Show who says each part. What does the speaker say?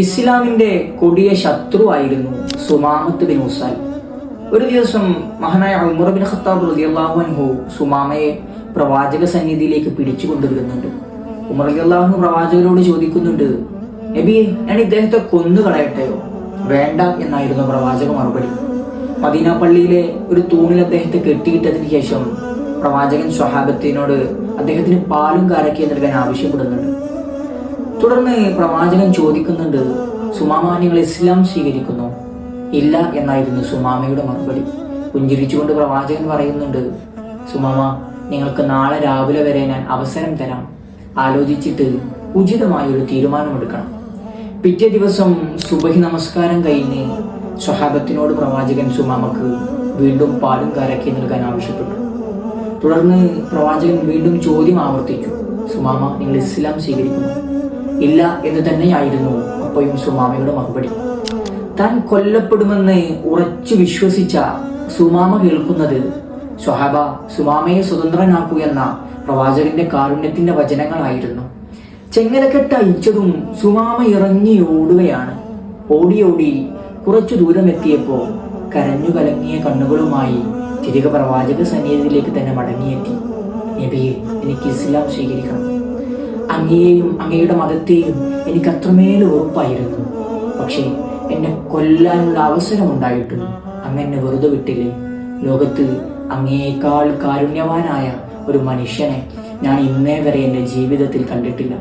Speaker 1: ഇസ്ലാമിന്റെ കൊടിയ ശത്രുവായിരുന്നു സുമാമത്ത് bin Uthal. ഒരു ദിവസം മഹാനായ ഉമർ ബിൻ ഖത്താബ് റളിയല്ലാഹു അൻഹു സുമാമയെ പ്രവാചക സന്നിധിയിലേക്ക് പിടിച്ചു കൊണ്ടുവരുന്നുണ്ട്. ഉമർ റളിയല്ലാഹു അൻഹു പ്രവാചകരോട് ചോദിക്കുന്നുണ്ട്, നബിയെ, ഞാൻ ഇദ്ദേഹത്തെ കൊന്നു കളയട്ടെയോ? വേണ്ട എന്നായിരുന്നു പ്രവാചക മറുപടി. മദീന പള്ളിയിലെ ഒരു തൂണിൽ അദ്ദേഹത്തെ കെട്ടിയിട്ടതിന് ശേഷം പ്രവാചകൻ സ്വഹാബത്തിനോട് അദ്ദേഹത്തിന് പാലും കാരക്കയും നൽകാൻ ആവശ്യപ്പെടുന്നുണ്ട്. തുടർന്ന് പ്രവാചകൻ ചോദിക്കുന്നുണ്ട്, സുമാമ, നിങ്ങൾ ഇസ്ലാം സ്വീകരിക്കുന്നു? ഇല്ല എന്നായിരുന്നു സുമാമയുടെ മറുപടി. പുഞ്ചിരിച്ചുകൊണ്ട് പ്രവാചകൻ പറയുന്നുണ്ട്, സുമാമ, നിങ്ങൾക്ക് നാളെ രാവിലെ വരെ ഞാൻ അവസരം തരാം. ആലോചിച്ചിട്ട് ഉചിതമായൊരു തീരുമാനമെടുക്കണം. പിറ്റേ ദിവസം സുബഹി നമസ്കാരം കഴിഞ്ഞ് സ്വഹാബത്തിനോട് പ്രവാചകൻ സുമാമക്ക് വീണ്ടും പാലും കാരക്കയും നൽകാൻ ആവശ്യപ്പെട്ടു. തുടർന്ന് പ്രവാചകൻ വീണ്ടും ചോദ്യം ആവർത്തിച്ചു, സുമാമ, നിങ്ങൾ ഇസ്ലാം സ്വീകരിക്കുന്നു? ഇല്ല എന്ന് തന്നെയായിരുന്നു അപ്പോഴും സുമാമയുടെ മറുപടി. താൻ കൊല്ലപ്പെടുമെന്ന് ഉറച്ചു വിശ്വസിച്ച സുമാമ കേൾക്കുന്നത്, സ്വഹാബ, സുമാമയെ സ്വതന്ത്രനാക്കൂ എന്ന പ്രവാചകന്റെ കാരുണ്യത്തിന്റെ വചനങ്ങളായിരുന്നു. ചെങ്ങലക്കെട്ട് അയച്ചതും സുമാമ ഇറങ്ങി ഓടുകയാണ്. ഓടി കുറച്ചു ദൂരം എത്തിയപ്പോൾ കരഞ്ഞു കലങ്ങിയ കണ്ണുകളുമായി തിരികെ പ്രവാചക സന്നിധിയിലേക്ക് തന്നെ മടങ്ങിയെത്തി. നബിയെ, എനിക്ക് ഇസ്ലാം സ്വീകരിക്കണം. അങ്ങയെയും അങ്ങയുടെ മതത്തെയും എനിക്ക് അത്രമേൽ ഉറപ്പായിരുന്നു. പക്ഷേ എന്നെ കൊല്ലാനുള്ള അവസരമുണ്ടായിട്ടും അങ്ങ് എന്നെ വെറുതെ വിട്ടില്ലേ? ലോകത്ത് അങ്ങയേക്കാൾ കാരുണ്യവാനായ ഒരു മനുഷ്യനെ ഞാൻ ഇന്നേ വരെ എൻ്റെ ജീവിതത്തിൽ കണ്ടിട്ടില്ല.